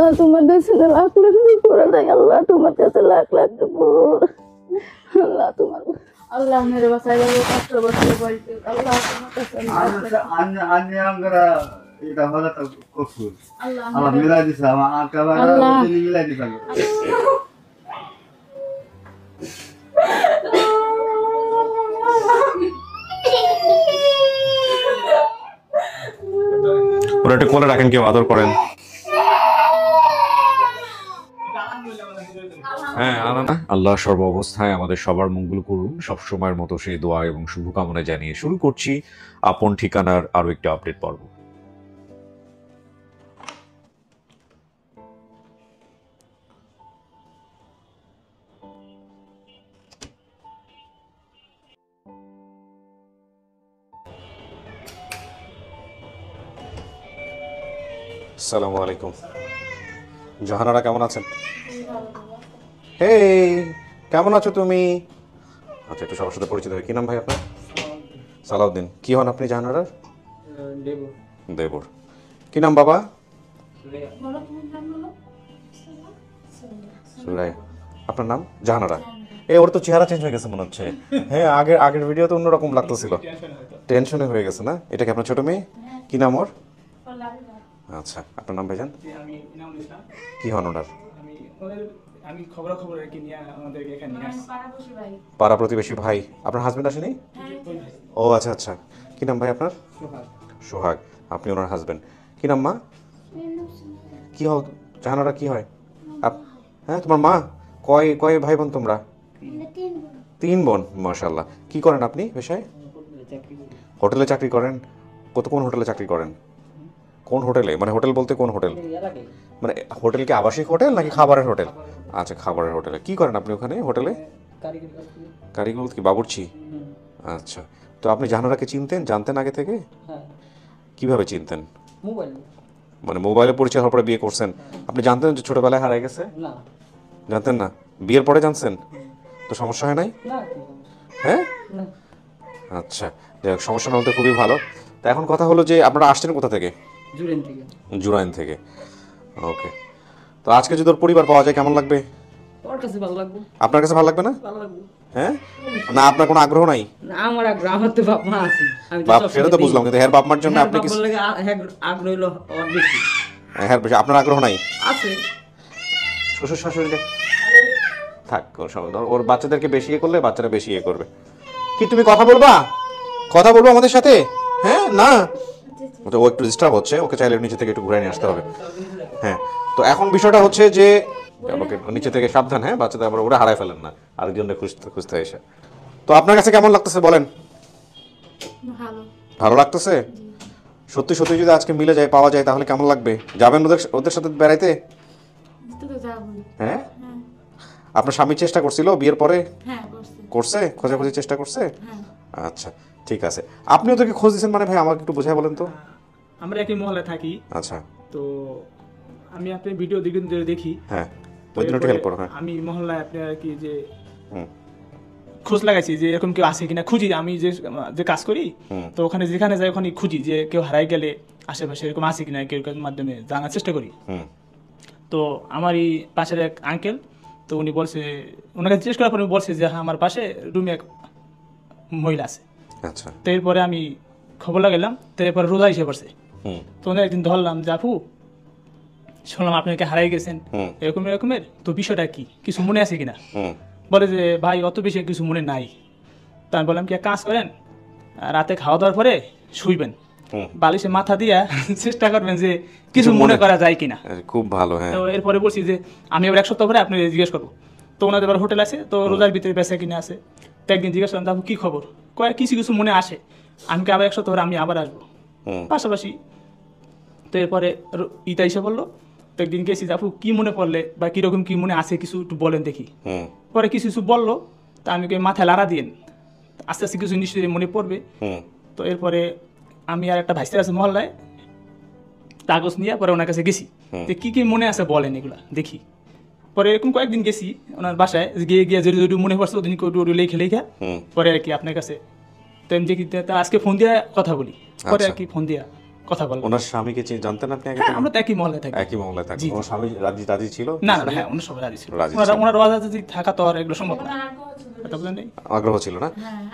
আল্লাহ তোমার কাছে লাখ লাখ করে দেয়, আল্লাহ তোমার কাছে লাখ লাখ আল্লাহ তোমার আল্লাহ মেরে বাসায় কষ্ট বসে বলতে আল্লাহ তোমার কাছে এটা হলো তো কসুর আল্লাহ মিলাই দিছে আমার একেবারে মিলাই দিছে ওরা একটা কোলে রাখেন, কেউ আদর করেন। হ্যাঁ, আল্লাহ সর্ব অবস্থায় আমাদের সবার মঙ্গল করুন। সব সময়ের মতো সেই দোয়া এবং শুভকামনা জানিয়ে শুরু করছি আপন ঠিকানার আরো একটি আপডেট পর্ব। আসসালামু আলাইকুম। জাহানারা কেমন আছেন? হেই, কেমন আছো তুমি? আচ্ছা, একটু সবার সাথে পরিচিত হয়। কি নাম ভাই আপনার? সালাউদ্দিন। কি হন আপনি জাহানারার? দেবর। কি নাম বাবা? সুরাই। আপনার নাম? জাহানারা। ওর তো চেহারা চেঞ্জ হয়ে গেছে মনে হচ্ছে। হ্যাঁ, আগের ভিডিও তো অন্যরকম লাগতেছিল। টেনশনে হয়ে গেছে না? এটা কি আপনার ছোট মেয়ে? কি নাম ওর? আচ্ছা, আপনার নাম ভাইজান? কি হন ওনার? আমি খবর আর কি নিয়ে আমাদেরকে এখানে নিয়ে আসছি। পাড়া প্রতিবেশী ভাই। আপনার হাজবেন্ড আসেনি? ও আচ্ছা আচ্ছা। কি নাম ভাই আপনার? সোহাগ। আপনি ওনার হাজবেন্ড। কি নাম মা? কি হোক জাহানারা কি হয়? হ্যাঁ, তোমার মা? কয় ভাই বোন তোমরা? 3 বোন। মাশাআল্লাহ। কি করেন আপনি পেশায়? হোটেলে চাকরি করেন? কোন হোটেলে চাকরি করেন? কোন হোটেলে? মানে হোটেল বলতে কোন হোটেল? মানে হোটেল কি আবাসিক হোটেল নাকি খাবারের হোটেল? আচ্ছা, খাবারের হোটেলে। কি করেন আপনি ওখানে হোটেলে? কারিগর কি বাবুর্চি? আচ্ছা, তো আপনি জাহানারাকে চিনতেন, জানতেন আগে থেকে? কিভাবে চিনতেন? মানে মোবাইলে পরিচয় হওয়ার পরে বিয়ে করছেন? আপনি জানতেন যে ছোটবেলায় হারিয়ে গেছে? জানতেন না? বিয়ের পরে জানছেন? তো সমস্যা হয় নাই? হ্যাঁ, আচ্ছা, সমস্যা না হতে খুবই ভালো। তা এখন কথা হলো যে আপনারা আসছেন কোথা থেকে? জুরাইন থেকে। ওকে, তো আজকে যদি ওর পরিবার পাওয়া যায় কেমন লাগবে? আপনার কাছে ভালো লাগবে না? হ্যাঁ, না আপনার কোনো আগ্রহ নাই? আমার আগ্রহ, আমার তো বাপ মা আছে। বাপ, সেটা তো বুঝলাম, কিন্তু হ্যাঁ বাপ মার জন্য আপনি কি আগ্রহ হলো বেশি? হ্যাঁ, বেশি। আপনার আগ্রহ নাই? আছে। শ্বশুর শাশুড়ি থাক, ওর বাচ্চাদেরকে বেশি ইয়ে করলে বাচ্চারা বেশি ইয়ে করবে। কি তুমি কথা বলবো আমাদের সাথে? হ্যাঁ, না ও একটু ডিস্টার্ব হচ্ছে, ওকে চাইলে নিচে থেকে একটু ঘুরে নিয়ে আসতে হবে। হ্যাঁ, তো এখন বিষয়টা হচ্ছে যে আমাকে নিচে থেকে সাবধান, হ্যাঁ, বাচ্চাদের আবার ওরা হারায় ফেলেন না আরেকজনকে খুঁজতে এসে। তো আপনার কাছে কেমন লাগতেছে বলেন? ভালো লাগতেছে? সত্যি সত্যি যদি আজকে মিলে যায়, পাওয়া যায়, তাহলে কেমন লাগবে? যাবেন ওদের সাথে বেড়াইতে? হ্যাঁ, আপনার স্বামী চেষ্টা করছিল বিয়ের পরে? করছে, খোঁজাখুঁজি চেষ্টা করছে? আচ্ছা, ঠিক আছে। আপনি ওদেরকে খোঁজ দিচ্ছেন মানে ভাই আমাকে একটু বোঝায় বলেন তো। আমরা একই মহল্লায় থাকি। আচ্ছা, তো আমি আপনার ভিডিও দেখি। হ্যাঁ, ওই জন্য একটু হেল্প করো। হ্যাঁ, আমি মহল্লায় আপনার আর কি যে খোঁজ লাগাইছি যে এরকম কেউ আছে কিনা, খুঁজি। আমি যে কাজ করি, তো ওখানে যেখানে যাই ওখানে খুঁজি যে কেউ হারাই গেলে আশেপাশে এরকম আছে কিনা, কেউ মাধ্যমে জানার চেষ্টা করি। তো আমার এই পাশের এক আঙ্কেল, তো উনি বলছে, ওনাকে জিজ্ঞেস করার পর উনি বলছে যে আমার পাশে রুমে এক মহিলা আছে। আচ্ছা, তো এরপরে আমি খবর লাগাইলাম। তো এরপরে রোজা এসে পড়ছে। তো ওনার একদিন ধরলাম যে আপু, শুনলাম আপনাকে হারাই গেছেন, এরকমের, তো বিষয়টা কি, কিছু মনে আছে কিনা? বলে যে ভাই অত বেশি কিছু মনে নাই। তো আমি বললাম কি এক কাজ করেন, রাতে খাওয়া দাওয়ার পরে শুইবেন, বালিশে মাথা দিয়া চেষ্টা করবেন যে কিছু মনে করা যায় কিনা। খুব ভালো। হ্যাঁ, তো এরপরে বলছি যে আমি আবার 1 সপ্তাহ পরে আপনি জিজ্ঞেস করবো। তো ওনাদের আবার হোটেল আছে, তো রোজার ভিতরে বেচা কিনা আছে। তো একদিন জিজ্ঞেস করলাম আপু কি খবর, কয়েক কিছু মনে আসে, আমি আবার 1 সপ্তাহ পরে আমি আবার আসবো পাশাপাশি। তো এরপরে ইতা এসে বললো, তো একদিন গেছি আপু কি মনে পড়লে বা কিরকম কি মনে আছে কিছু একটু বলেন দেখি। পরে কিছু বললো, তা আমি মাথায় লাড়া দিয়েন, আস্তে আস্তে কিছু নিশ্চয়ই মনে পড়বে। তো এরপরে আমি আর একটা ভাইস্তার আছে মহল্লায়, কাগজ নিয়ে পরে ওনার কাছে গেছি যে কি মনে আছে বলেন এগুলা দেখি। পরে এরকম কয়েকদিন গেছি ওনার বাসায়, গিয়ে যদি মনে পড়ছে ওদিন লেখা পরে আর কি আপনার কাছে। তো আমি দেখি আজকে ফোন দিয়ে কথা বলি, পরে আর কি ফোন দিয়া কথা বলবো। ওনার স্বামীকে জানতেন আপনি আগে? হ্যাঁ, আমরা তো একই মহলে থাকি। একই মহল্লায় থাকেন। ওনার স্বামী রাজি ছিল? না না, হ্যাঁ, ওনার সবাই রাজি ছিল। রাজি ওনার রাজি থাকা তো আর এগুলো সম্ভব না। কথা বলেন নেই। আগ্রহ ছিল না?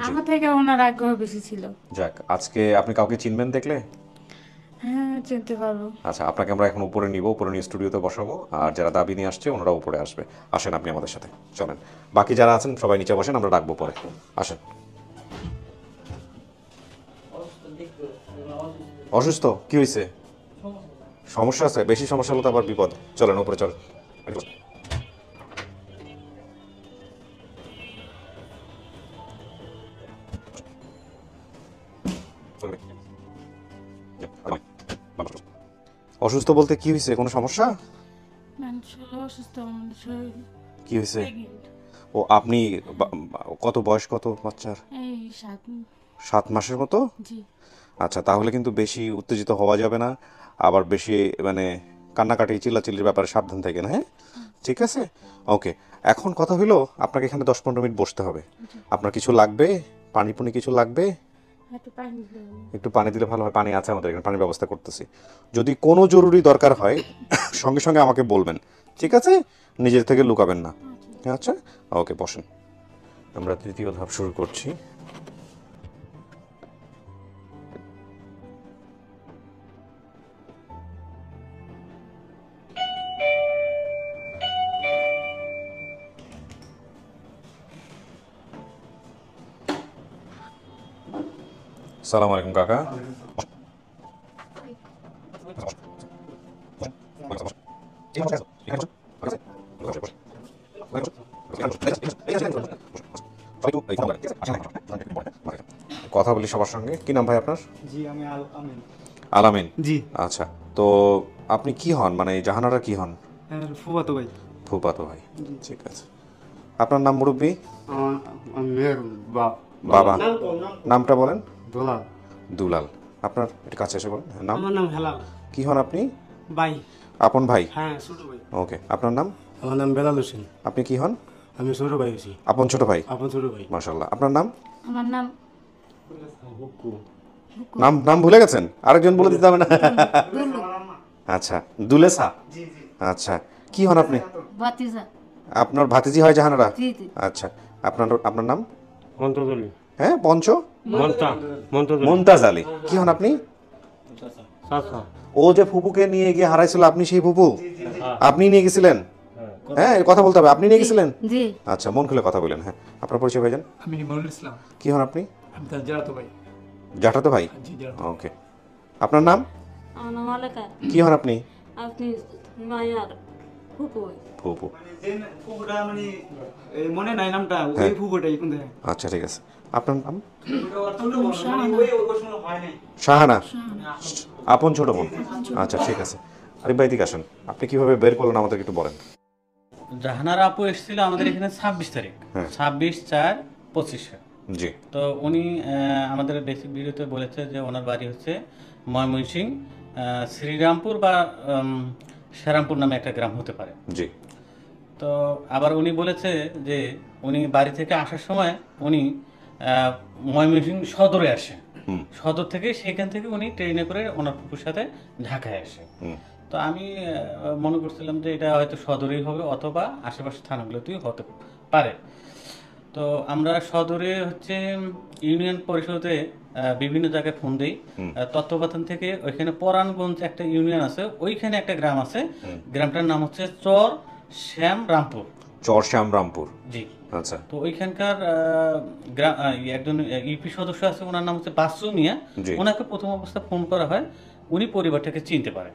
আমার থেকে ওনার আগ্রহ বেশি ছিল। যাক, আজকে আপনি কাউকে চিনবেন দেখলে? হ্যাঁ, চিনতে পারবো। আচ্ছা, আপনাকে আমরা এখন উপরে নিব, উপরে নিয়ে স্টুডিওতে বসাবো, আর যারা দাবি নিয়ে আসছে ওনারা উপরে আসবে। আসেন আপনি আমাদের সাথে, চলেন। বাকি যারা আছেন সবাই নিচে বসেন, আমরা ডাকবো পরে। আসেন। অসুস্থ? কি হয়েছে? সমস্যা আছে? বেশি সমস্যা হলে তো আবার বিপদ। চলেন উপরে, চলেন। অসুস্থ বলতে কি হয়েছে? কোনো সমস্যা? মানুষ অসুস্থ, মানুষ কি হয়েছে? ও আপনি কত বয়স, কত বাচ্চার? এই 7 মাসের মতো? জি। আচ্ছা, তাহলে কিন্তু বেশি উত্তেজিত হওয়া যাবে না, আবার বেশি মানে কান্নাকাটি চিল্লাচিল্লির ব্যাপারে সাবধান থাকেন, হ্যাঁ? ঠিক আছে, ওকে। এখন কথা হলো, আপনাকে এখানে 10-15 মিনিট বসতে হবে। আপনার কিছু লাগবে? পানি কিছু লাগবে? একটু পানি দিলে ভালো হয়। পানি আছে আমাদের এখানে, পানির ব্যবস্থা করতেছি। যদি কোনো জরুরি দরকার হয় সঙ্গে সঙ্গে আমাকে বলবেন, ঠিক আছে? নিজের থেকে লুকাবেন না। আচ্ছা, ওকে, বসেন। আমরা তৃতীয় ধাপ শুরু করছি। সালাম আলাইকুম কাকা। কথা বলি সবার সঙ্গে। কি নাম ভাই আপনার? জি, আমি আমিন। আলামিন? জি। আচ্ছা, তো আপনি কি হন, মানে জাহানারা কি হন? ফুফাতো ভাই। ফুফাতো ভাই, ঠিক আছে। আপনার নাম মুরব্বী? মেয়ের বাবা নামটা বলেন। দুলাল। দুলাল। আপনার একটু কাছে এসে বলেন নাম। আমার নাম হেলাল কি হন আপনি? ভাই। আপন ভাই? হ্যাঁ, ছোট ভাই। ওকে, আপনার নাম? আমার নাম বেলাল হোসেন। আপনি কি হন? আমি ছোট ভাই হচ্ছি। আপন ছোট ভাই? আপন ছোট ভাই। মাশাআল্লাহ। আপনার নাম? আমার নাম নাম ভুলে গেছেন? আরেকজন বলে দিতে হবে না? আচ্ছা, দুলেসা। আচ্ছা, কি হন আপনি? ভাতিজা। আপনার ভাতিজি হয় জাহানারা? জি জি। আচ্ছা, আপনার নাম? মন্তাজ আলী। হ্যাঁ, মন্তাজ মুমতাজ আলী। কি হন আপনি? চাচা। ও যে ফুপুকে নিয়ে গিয়ে হারাইছিল, আপনি সেই ফুপু? আপনি নিয়ে গেছিলেন? হ্যাঁ, কথা বলতে হবে। আপনি নিয়ে গেছিলেন? জি। আচ্ছা, মন খুলে কথা বলেন। হ্যাঁ, আপনার পরিচয় ভাইজান? আমি মনিরুল ইসলাম। কি হন আপনি? আমি তার জারাতো ভাই। জাঠাতো ভাই? জি, জারাতো। ওকে। আপনার নাম? আমার নাম আলেকা। কি হন আপনি? আপনি মায়ার ফুপু। ফুপু। ফুফুটা মানে মনে নাই নামটা, ওই ফুফুটাই কোন দেয়। আচ্ছা, ঠিক আছে। আপনার নাম? হয় নাই। শাহানা। আপন ছোট বোন। আচ্ছা, ঠিক আছে। আরিফ ভাই, দিকে আসেন। আপনি কিভাবে বের করলেন আমাদের একটু বলেন। জাহানারা আপু এসেছিল আমাদের এখানে 26 তারিখ, হ্যাঁ। 26/4/25। জি। তো উনি আমাদের বেসিক ভিডিওতে বলেছে যে ওনার বাড়ি হচ্ছে ময়মনসিংহ, শ্রীরামপুর বা শ্যারামপুর নামে একটা গ্রাম হতে পারে। জি। তো আবার উনি বলেছে যে উনি বাড়ি থেকে আসার সময় উনি ময়মনসিংহ সদরে আসে। সদর থেকে সেখান থেকে উনি ট্রেনে করে ওনার ফুপুর সাথে ঢাকায় আসে। তো আমি মনে করছিলাম যে এটা হয়তো সদরেই হবে অথবা আশেপাশে থানাগুলোতেই হতে পারে। তো আমরা সদরে হচ্ছে ইউনিয়ন পরিষদে বিভিন্ন জায়গায় ফোন দিই, তত্ত্বাবধান থেকে ওইখানে পরাণগঞ্জ একটা ইউনিয়ন আছে, ওইখানে একটা গ্রাম আছে, গ্রামটার নাম হচ্ছে চর শ্যামরামপুর। চর শ্যামরামপুর। জি। আচ্ছা। তো ওইখানকার একজন ইউপি সদস্য আছে, ওনার নাম হচ্ছে বাসু মিয়া। ওনাকে প্রথম অবস্থায় ফোন করা হয়, উনি পরিবারটাকে চিনতে পারে।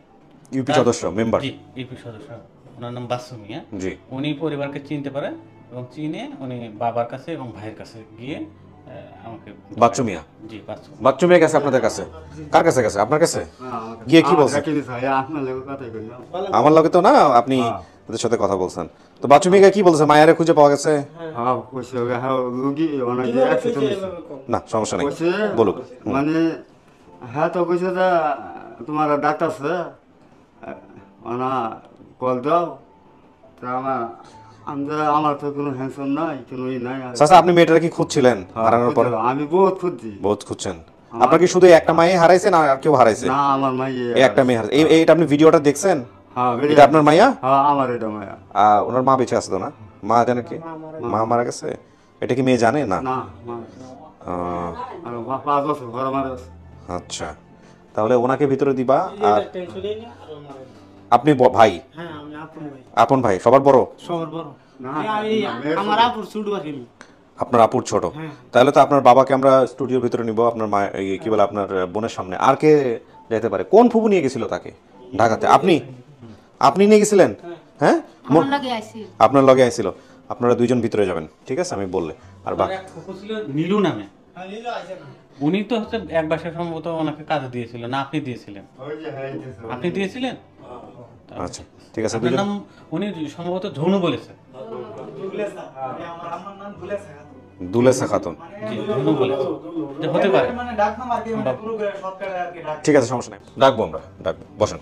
ইউপি সদস্য, মেম্বার? জি, ইউপি সদস্য, ওনার নাম বাসু মিয়া। জি। উনি পরিবারকে চিনতে পারে এবং চিনে উনি বাবার কাছে এবং ভাইয়ের কাছে গিয়ে আমাকে। বাচ্চু মিয়া? জি, বাচ্চু মিয়া গেছে আপনাদের কাছে? কার কাছে গেছে? আপনার কাছে গিয়ে কি বলছে? আমার লগে তো না, আপনি ওদের সাথে কথা বলছেন। তো বাচ্চু মিয়া কি বলছে? মায়ারে খুঁজে পাওয়া গেছে? না, সমস্যা নেই, বলুক। মানে হ্যাঁ, তো কইছে যে তোমার ডাক্তার আছে, কল দাও। তা আমার তো কোনো হ্যান্সন নাই, কোনো ই নাই। চাচা, আপনি মেয়েটাকে কি খুঁজছিলেন হারানোর পর? আমি বহুত খুঁজছি। বহুত খুঁজছেন? আপনার কি শুধু একটা মায়ে হারাইছেন আর কেউ হারাইছে? না আমার মাইয়া। এই একটা মেয়ে হারাইছে। এইটা আপনি ভিডিওটা দেখছেন? হ্যাঁ এটা আপনার মাইয়া? হ্যাঁ আমার এটা মাইয়া। ওনার মা বেঁচে আছে তো না? মা জানে কি? মা মারা গেছে। এটা কি মেয়ে জানে না? না মা আহ, আর 5 বছর ঘরে মারা গেছে। আচ্ছা, তাহলে ওনাকে ভিতরে দিবা। আর আপনি ভাই? হ্যাঁ আমি আপন ভাই, আপন ভাই, সবার বড়? সবার বড়। না আমার আপুর ছোট ভাই। আপনার আপুর ছোট? তাহলে তো আপনার বাবাকে আমরা স্টুডিওর ভিতরে নিব, আপনার মা কি বলে আপনার বোনের সামনে। আর কে যেতে পারে? কোন ফুবু নিয়ে গেছিল তাকে ঢাকাতে? আপনি নিয়ে গেছিলেন? হ্যাঁ, আপনার লগে আইছিল। আপনারা দুইজন ভিতরে যাবেন, ঠিক আছে? আমি বললে। আর আমার এক ফুফু ছিল নীলু নামে, উনি তো হচ্ছে এক বাসায় সম্ভবত ওনাকে কাজে দিয়েছিল না? আপনি দিয়েছিলেন? ওই যে হ্যাঁ দিছে। আপনি দিয়েছিলেন? আচ্ছা ঠিক আছে, আপনার দুইজন। নাম উনি সম্ভবত ঝনু বলেছে। আমার আমার নাম ভুলেছে। দুলেসা খাতুন। জি, ঝনু বলেছে যে হতে পারে। মানে ডাক নাম আর কি, মানে পুরো শর্টকাটে আর কি ডাক। ঠিক আছে, সমস্যা নেই, ডাকবো আমরা, ডাকবো। বসেন।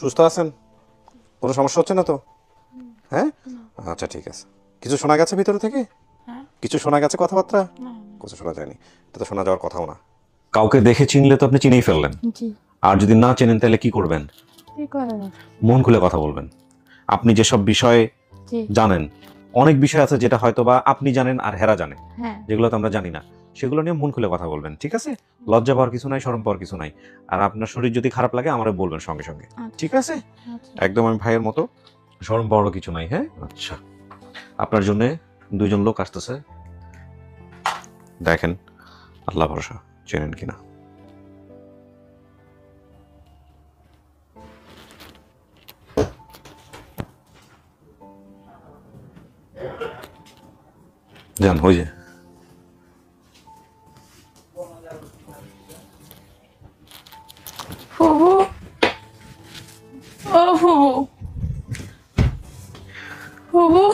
সুস্থ আছেন? কোনো সমস্যা হচ্ছে না তো? হ্যাঁ, আচ্ছা ঠিক আছে। কিছু শোনা গেছে ভিতর থেকে? কিছু শোনা গেছে কথাবার্তা? কিছু শোনা যায়নি, এটা তো শোনা যাওয়ার কথাও না। কাউকে দেখে চিনলে তো আপনি চিনেই ফেললেন, আর যদি না চেনেন তাহলে কি করবেন? মন খুলে কথা বলবেন। আপনি যেসব বিষয়ে জানেন, অনেক বিষয় আছে যেটা হয়তো বা আপনি জানেন আর হেরা জানে, যেগুলো তো আমরা জানি না, সেগুলো নিয়ে মন খুলে কথা বলবেন, ঠিক আছে? লজ্জা পাওয়ার কিছু নাই, শরম পাওয়ার কিছু নাই। আর আপনার শরীর যদি খারাপ লাগে আমারে বলবেন সঙ্গে সঙ্গে, ঠিক আছে? একদম আমি ভাইয়ের মতো, শরম পাওয়ারও কিছু নাই। হ্যাঁ, আচ্ছা। আপনার জন্য দুইজন লোক আসতেছে, দেখেন আল্লাহ ভরসা চেনেন কিনা। যান, হয়ে যায়। ফুবু, ও ফুবু, ফুবু,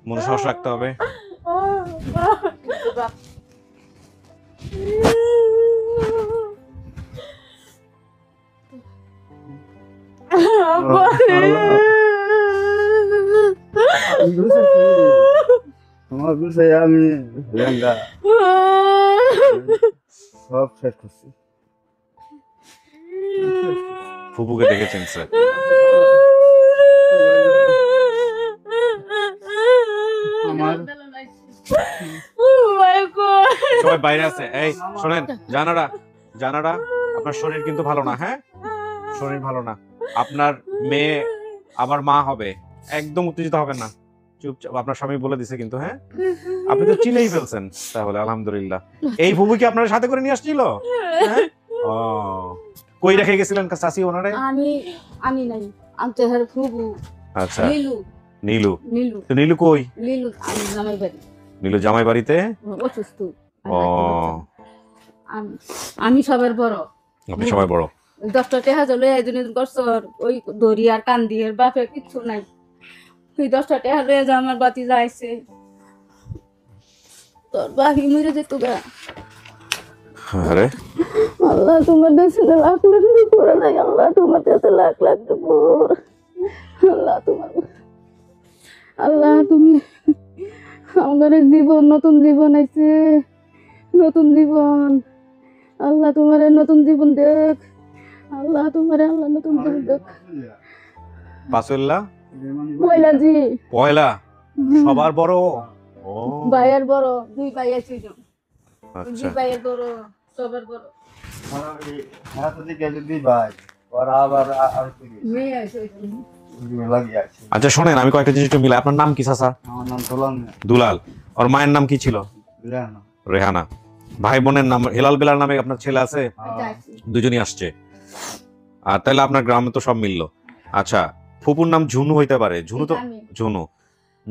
মনে সাহস রাখতে হবে। তোমার বিষয়ে আমি লেঙ্গা সব শেষ করছি। ফুপুকে দেখে চিনছে। আমার সবাই বাইরে আছে। এই শোনেন, জানারা আপনার শরীর কিন্তু ভালো না। হ্যাঁ, শরীর ভালো না। আপনার মেয়ে আবার মা হবে, একদম উত্তেজিত হবেন না, চুপচাপ। আপনার স্বামী বলে দিছে কিন্তু। হ্যাঁ, আপনি তো চিনেই ফেলছেন, তাহলে আলহামদুলিল্লাহ। এই ফুবু কি আপনার সাথে করে নিয়ে আসছিল? হ্যাঁ? ও, কই রেখে গেছিলেন চাচি ওনারে? আমি নাই, আনতে হার ফুবু। আচ্ছা, নীলু, নীলু। নীলু, তো নীলু কই? নীলু আমি জামাই বাড়ি, নীলু জামাই বাড়িতে। অসুস্থ। ও, আমি সবার বড়। আপনি সবাই বড়। 10টা টাকা জলে একদিন বছর ওই দড়ি আর কান্দি এর বাপে কিচ্ছু নাই। ওই 10টা টাকা লয়ে যা আমার বাতি যাইছে, তোর বাপি মরে যেত গা। আরে আল্লাহ তোমার কাছে লাখ লাখ করে দেয়, আল্লাহ তোমার কাছে লাখ লাখ দেবর। আল্লাহ তোমার, আল্লাহ তুমি আমাদের জীবন, নতুন জীবন আইছে, নতুন জীবন। আল্লাহ তোমার নতুন জীবন দেখ, আল্লাহ তোমার, আল্লাহ নতুন জীবন দেখ। পাসুল্লাহ পয়লা জি, পয়লা সবার বড়। ও, ভাইয়ের বড়, 2 ভাই আছে। আচ্ছা। 2 ভাইয়ের বড়, সবার বড়। হাত দিকে যদি ভাই ওরা আবার আর কি মেয়ে আছে, লাগিয়ে আছে। আচ্ছা শোনেন, আমি কয়েকটা জিনিস একটু মিলাই। আপনার নাম কি চাচা? আমার নাম তোলান দুলাল। আর মায়ের নাম কি ছিল? রেহানা। রেহানা। ভাই বোনের নাম হেলাল বেলাল নামে আপনার ছেলে আছে? দুজনই আসছে। আর তাহলে আপনার গ্রামে তো সব মিললো। আচ্ছা, ফুপুর নাম ঝুনু হইতে পারে। ঝুনু তো ঝুনু।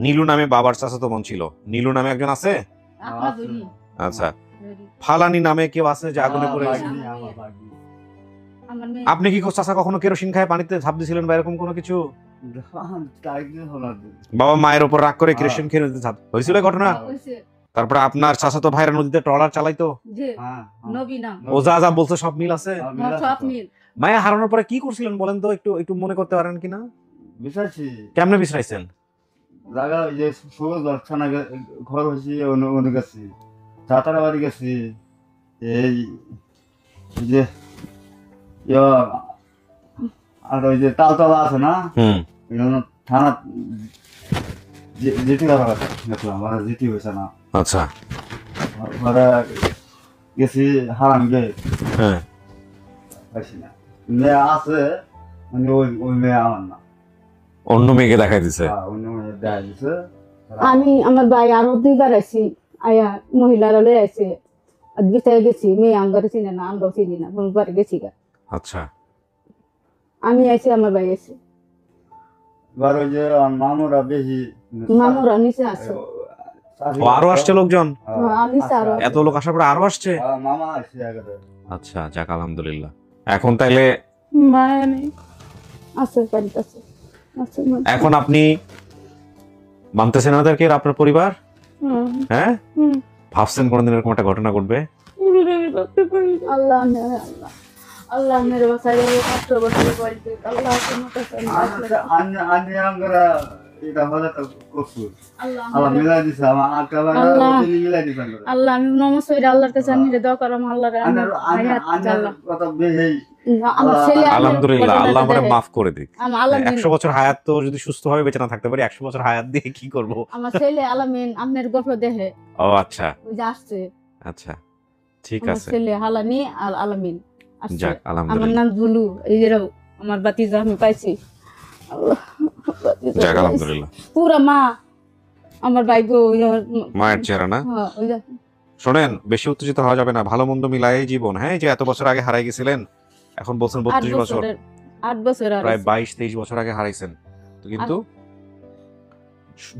নীলু নামে বাবার চাচাতো বোন ছিল। নীলু নামে একজন আছে? আচ্ছা। ফালানি নামে কেউ আছে যে আগুনে পড়ে? আপনি কি চাচা কখনো কেরোসিন খায় পানিতে ঝাঁপ দিয়েছিলেন বা এরকম কোনো কিছু? বাবা মায়ের উপর রাগ করে কেরোসিন খেয়ে নদীতে ঝাঁপ হয়েছিল ঘটনা? তারপরে আপনার চাচাতো ভাইরা নদীতে ট্রলার চালাইতো? ও যা যা বলছে সব মিল আছে? মায়া হারানোর পরে কি করছিলেন বলেন তো, একটু একটু মনে করতে পারেন কিনা? বিছাইছি। কেমনে বিশ্রাইছেন? জায়গা যে সবুজ বাচ্চানা ঘর হয়েছি অনেক গেছি, চাতারা বাড়ি গেছি, এই যে আর ওই যে তালতলা আছে না, থানা জিটি গেছিলাম, জিটি হয়েছে না। আচ্ছা। গেছি হারাম গে, হ্যাঁ পাইছি না। মেয়ে আছে মানে ওই মেয়ে আমার না, অন্য মেয়েকে দেখাই দিছে। অন্য মেয়ে দেখা দিছে। আমি আমার ভাই আরো দুইবার আছি, আয়া মহিলারা লয়ে আছে, বিচারে গেছি, মেয়ে আঙ্গারে চিনে না, আমরাও চিনি না, বাড়ি গেছি গা। আচ্ছা। আমি আছি, আমার ভাই আছে। এবার ওই যে মামুরা বেশি, মামুরা নিচে আছে। আরো আসছে লোকজন? আমি আরো এত লোক আসার পরে আরো আসছে? মামা আসছে আগে। আচ্ছা, যাক আলহামদুলিল্লাহ। এখন তাইলে মায়া নেই, আছে বাড়িতে আছে। এখন আপনি মানতেছেন ওদেরকে, আপনার পরিবার? হ্যাঁ, ভাবছেন কোনদিন এরকম একটা ঘটনা ঘটবে? আল্লাহ আল্লাহ আল্লাহ মেরে বাসায় কষ্ট বসে বলতে আল্লাহ তোমার কাছে এটা হলে তো কসুর আল্লাহ মিলাই দিছে, আমার আকাবারা মিলাই দিছে। আল্লাহ আমি নমস্কার আল্লাহর কাছে আমি দোয়া করলাম, আল্লাহর কথা বেশি আমার ছেলে আলহামদুলিল্লাহ, আল্লাহ আমারে maaf করে দিক। 100 বছর হায়াত তো যদি সুস্থভাবে বেঁচে না থাকতে পারি, 100 বছর হায়াত দিয়ে কি করব? আমার ছেলে আলামিন আপনার গল্প দেখে। ও আচ্ছা, ওই যে আসছে। আচ্ছা ঠিক আমার আছে। ছেলে হালানি আর আলামিন আসছে। যাক আমার আলহামদুলিল্লাহ। নাম জুলু, এই যে আমার বাতিজা আমি পাইছি। আল্লাহ যাক আলহামদুলিল্লাহ। পুরা মা আমার ভাই গো, মায়ের চেহারা না? হ্যাঁ ওই যে। শোনেন, বেশি উত্তেজিত হওয়া যাবে না, ভালো মন্দ মিলাই জীবন। হ্যাঁ, যে এত বছর আগে হারাই গেছিলেন, এখন বলছেন 32 বছর, 8 বছর আর প্রায় 22-23 বছর আগে হারাইছেন। তো কিন্তু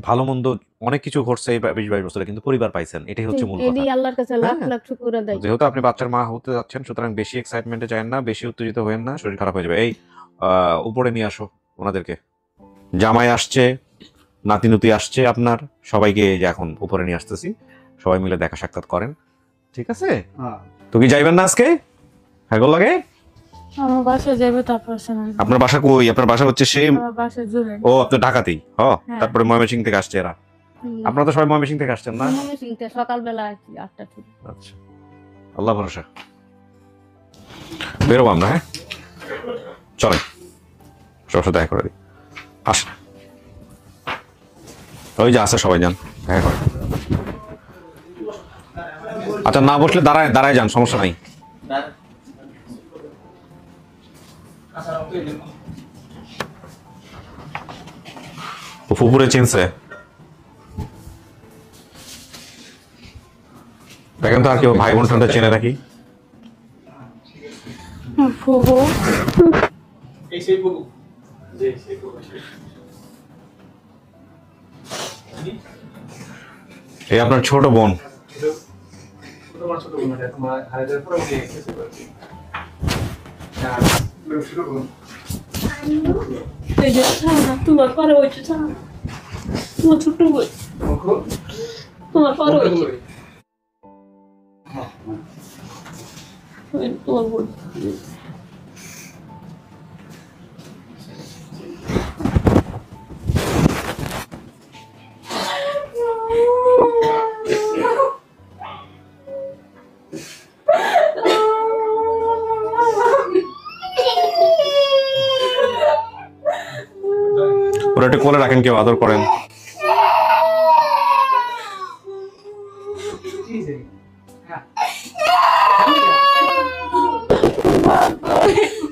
ভালো মন্দ অনেক কিছু ঘটছে এই 20-22 বছরে, কিন্তু পরিবার পাইছেন, এটাই হচ্ছে মূল কথা। এই আল্লাহর কাছে লাখ লাখ শুকর আদায়। যেহেতু আপনি বাচ্চার মা হতে যাচ্ছেন, সুতরাং বেশি এক্সাইটমেন্টে যায়েন না, বেশি উত্তেজিত হবেন না, শরীর খারাপ হয়ে যাবে। এই উপরে নিয়ে আসো ওনাদেরকে। জামাই আসছে, নাতি নুতি আসছে আপনার, সবাইকে এই যে এখন উপরে নিয়ে আসতেছি, সবাই মিলে দেখা সাক্ষাৎ করেন, ঠিক আছে? তো কি যাইবেন না আজকে? হ্যাঁ গো লাগে আমার বাসা যাবে, তারপর আপনার বাসা কই? আপনার বাসা হচ্ছে সেই, আমার বাসা জুড়ে। ও আপনি ঢাকাতেই? তারপরে ময়মনসিংহ থেকে আসছে এরা? আপনারা তো সবাই ময়মনসিংহ থেকে আসছেন না? ময়মনসিংহ থেকে সকালবেলা 8টা থেকে। আচ্ছা, আল্লাহ ভরসা। বেরোবো আমরা। হ্যাঁ চলেন, সবার সাথে দেখা করে দিই। আসেন, ওই যে আছে সবাই, যান দেখা করে। আচ্ছা, না বসলে দাঁড়ায় দাঁড়ায় যান, সমস্যা নাই। ফুপুরে চিনছে দেখেন তো, আর কেউ ভাই বোন সন্তান চেনে নাকি? এই আপনার ছোট বোন। তোমার পরে হয়েছে, তোমার ছোট বই, তোমার পরে হয়েছে তোমার বই। ওরা একটু কোলে রাখেন, কেউ আদর করেন।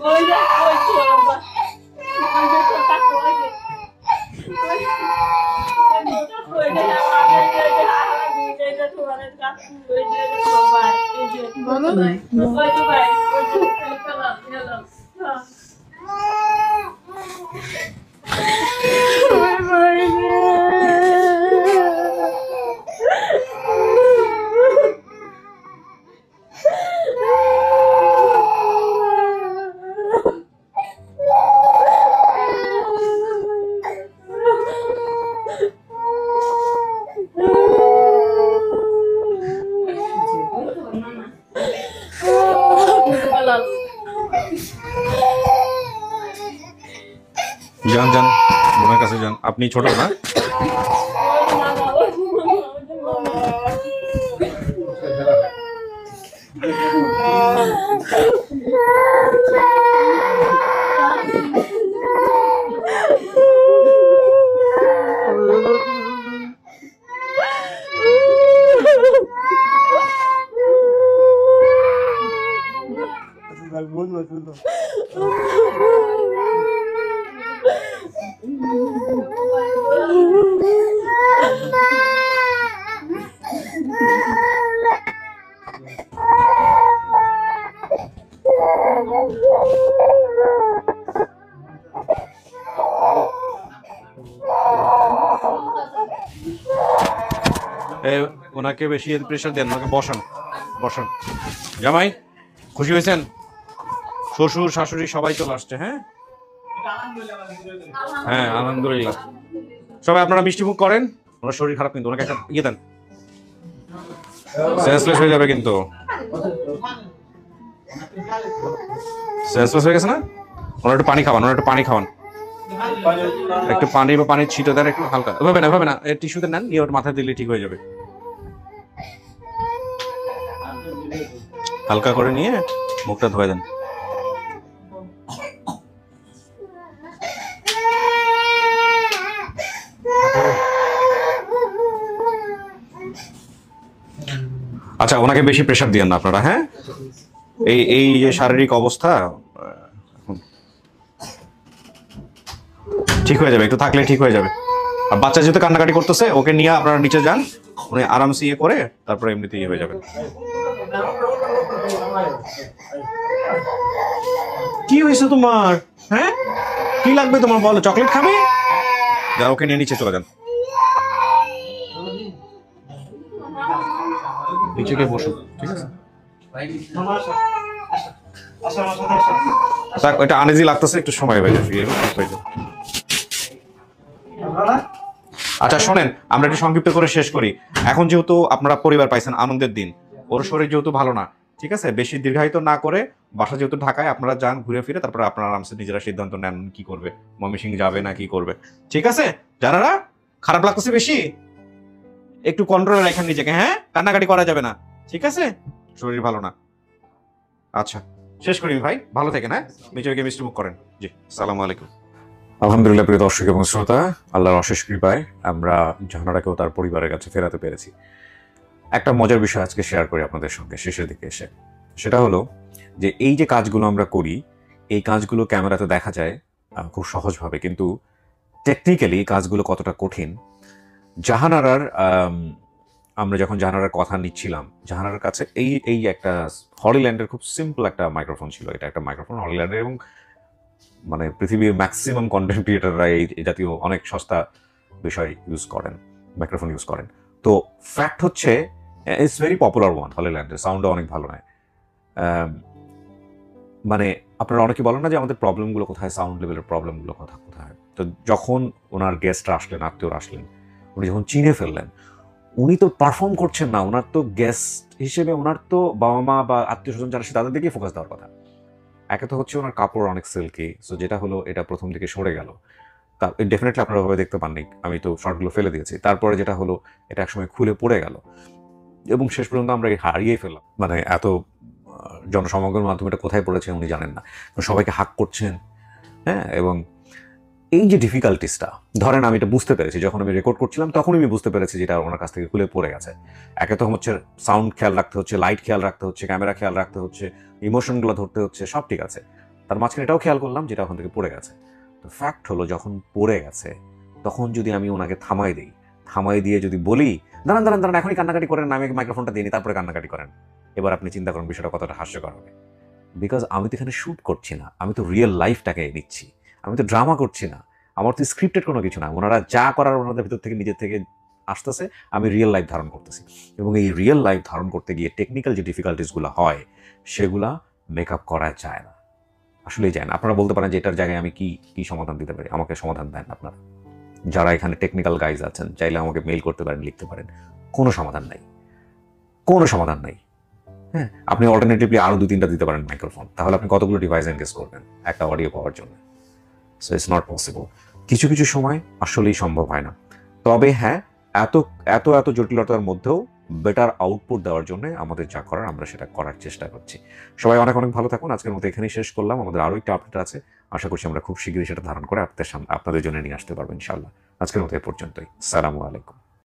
ওই যান যান, বোনের কাছে যান। আপনি ছোট না? ওনাকে বেশি প্রেশার দেন, ওনাকে বসান বসান। জামাই খুশি হয়েছেন? শ্বশুর শাশুড়ি সবাই চলে আসছে। হ্যাঁ হ্যাঁ আলহামদুলিল্লাহ। সবাই আপনারা মিষ্টিমুখ করেন। ওনার শরীর খারাপ কিন্তু, ওনাকে একটা ইয়ে দেন, সেন্সলেস হয়ে যাবে কিন্তু। সেন্সলেস হয়ে গেছে না? ওনার একটু পানি খাওয়ান, ওনার একটু পানি খাওয়ান, একটু পানি বা পানির ছিটো দেন একটু হালকা। ভাবে না ভাবে না, টিস্যুতে নেন, নিয়ে ওর মাথায় দিলে ঠিক হয়ে যাবে। হালকা করে নিয়ে মুখটা ধুয়ে দেন। আচ্ছা, ওনাকে বেশি প্রেশার দিয়েন না আপনারা। হ্যাঁ, এই যে শারীরিক অবস্থা ঠিক হয়ে যাবে, একটু থাকলে ঠিক হয়ে যাবে। আর বাচ্চা যেহেতু কান্নাকাটি করতেছে, ওকে নিয়ে আপনারা নিচে যান, উনি আরামসে ইয়ে করে তারপরে এমনিতে ইয়ে হয়ে যাবে। কি হয়েছে তোমার? হ্যাঁ, কি লাগবে তোমার বলো? চকলেট খাবে? যা, ওকে নিয়ে নিচে চলে যান। নিচে গিয়ে বসুন, ঠিক আছে? ওইটা আনইজি লাগতেছে, একটু সময় হয়ে যাবে। আচ্ছা শোনেন, আমরা একটু সংক্ষিপ্ত করে শেষ করি। এখন যেহেতু আপনারা পরিবার পাইছেন, আনন্দের দিন, ওর শরীর যেহেতু ভালো না, ঠিক আছে, বেশি দীর্ঘায়িত না করে বাসা যেহেতু ঢাকায়, আপনারা যান ঘুরে ফিরে, তারপরে আপনারা আরামসে নিজেরা সিদ্ধান্ত নেন কি করবে, ময়মনসিং যাবে না কি করবে। ঠিক আছে? যারা খারাপ লাগতেছে বেশি, একটু কন্ট্রোলে রাখেন নিজেকে। হ্যাঁ, কান্নাকাটি করা যাবে না, ঠিক আছে? শরীর ভালো না। আচ্ছা শেষ করি ভাই, ভালো থাকেন। হ্যাঁ, নিজেকে মিষ্টি মুখ করেন। জি, আসসালামু আলাইকুম। আলহামদুলিল্লাহ প্রিয় দর্শক এবং শ্রোতা, আল্লাহর অশেষ কৃপায় আমরা জাহানারাকেও তার পরিবারের কাছে ফেরাতে পেরেছি। একটা মজার বিষয় আজকে শেয়ার করি আপনাদের সঙ্গে শেষের দিকে এসে। সেটা হলো যে এই যে কাজগুলো আমরা করি, এই কাজগুলো ক্যামেরাতে দেখা যায় খুব সহজভাবে, কিন্তু টেকনিক্যালি কাজগুলো কতটা কঠিন। জাহানারার আমরা যখন জাহানারার কথা নিচ্ছিলাম, জাহানারার কাছে এই একটা হলিল্যান্ডের খুব সিম্পল একটা মাইক্রোফোন ছিল। এটা একটা মাইক্রোফোন হলিল্যান্ডের, এবং মানে পৃথিবীর ম্যাক্সিমাম কন্টেন্ট ক্রিয়েটাররা এই জাতীয় অনেক সস্তা বিষয় ইউজ করেন, মাইক্রোফোন ইউজ করেন। তো ফ্যাক্ট হচ্ছে ইটস ভেরি পপুলার ওয়ান, হলিল্যান্ডের সাউন্ডও অনেক ভালো নয়। মানে আপনারা অনেকে বলেন না যে আমাদের প্রবলেমগুলো কোথায়, সাউন্ড লেভেলের প্রবলেমগুলো কোথায়। তো যখন ওনার গেস্টরা আসলেন, আত্মীয়রা আসলেন, উনি যখন চিনে ফেললেন, উনি তো পারফর্ম করছেন না, ওনার তো গেস্ট হিসেবে ওনার তো বাবা মা বা আত্মীয় স্বজন যারা তাদের দিকেই ফোকাস দেওয়ার কথা। একে তো হচ্ছে ওনার কাপড় অনেক সিল্কি, সো যেটা হলো এটা প্রথম দিকে সরে গেল। তা ডেফিনেটলি আপনারা ওভাবে দেখতে পাননি, আমি তো শর্টগুলো ফেলে দিয়েছি। তারপরে যেটা হলো, এটা একসময় খুলে পড়ে গেল, এবং শেষ পর্যন্ত আমরা হারিয়ে ফেললাম। মানে এত জনসমাগমের মাধ্যমে এটা কোথায় পড়েছেন উনি জানেন না, সবাইকে হাক করছেন। হ্যাঁ, এবং এই যে ডিফিকাল্টিসটা, ধরেন আমি এটা বুঝতে পেরেছি যখন আমি রেকর্ড করছিলাম, তখনই আমি বুঝতে পেরেছি যেটা ওনার কাছ থেকে খুলে পড়ে গেছে। একে তো হচ্ছে সাউন্ড খেয়াল রাখতে হচ্ছে, লাইট খেয়াল রাখতে হচ্ছে, ক্যামেরা খেয়াল রাখতে হচ্ছে, ইমোশনগুলো ধরতে হচ্ছে, সব ঠিক আছে। তার মাঝখানে এটাও খেয়াল করলাম যেটা ওখান থেকে পড়ে গেছে। তো ফ্যাক্ট হলো, যখন পড়ে গেছে তখন যদি আমি ওনাকে থামাই দিই, থামাই দিয়ে যদি বলি দাঁড়ান দাঁড়ান দাঁড়ান, এখনই কান্নাকাটি করেন না, আমি মাইক্রোফোনটা দিয়ে নিই, তারপরে কান্নাকাটি করেন। এবার আপনি চিন্তা করুন বিষয়টা কতটা হাস্যকর হবে। বিকজ আমি তো এখানে শ্যুট করছি না, আমি তো রিয়েল লাইফটাকে নিচ্ছি, আমি তো ড্রামা করছি না, আমার তো স্ক্রিপ্টেড কোনো কিছু না। ওনারা যা করার ওনাদের ভিতর থেকে নিজের থেকে আসতেছে, আমি রিয়েল লাইফ ধারণ করতেছি। এবং এই রিয়েল লাইফ ধারণ করতে গিয়ে টেকনিক্যাল যে ডিফিকাল্টিসগুলো হয় সেগুলা মেকআপ করা যায় না, আসলেই যায় না। আপনারা বলতে পারেন যে এটার জায়গায় আমি কি সমাধান দিতে পারি, আমাকে সমাধান দেন আপনারা। যারা এখানে টেকনিক্যাল গাইজ আছেন চাইলে আমাকে মেইল করতে পারেন, লিখতে পারেন, কোনো সমাধান নাই, কোনো সমাধান নাই। হ্যাঁ, আপনি অল্টারনেটিভলি আরও 2-3টা দিতে পারেন মাইক্রোফোন, তাহলে আপনি কতগুলো ডিভাইস এনগেজ করবেন একটা অডিও পাওয়ার জন্য। So it's not possible. কিছু কিছু সময় আসলেই সম্ভব হয় না। তবে হ্যাঁ, এত এত এত জটিলতার মধ্যেও বেটার আউটপুট দেওয়ার জন্য আমাদের যা করার আমরা সেটা করার চেষ্টা করছি। সবাই অনেক অনেক ভালো থাকুন। আজকের মতো এখানেই শেষ করলাম। আমাদের আরও একটা আপডেট আছে, আশা করছি আমরা খুব শীঘ্রই সেটা ধারণ করে আপনাদের জন্য নিয়ে আসতে পারবো ইনশাআল্লাহ। আজকের মতো এ পর্যন্তই। আসসালামু আলাইকুম।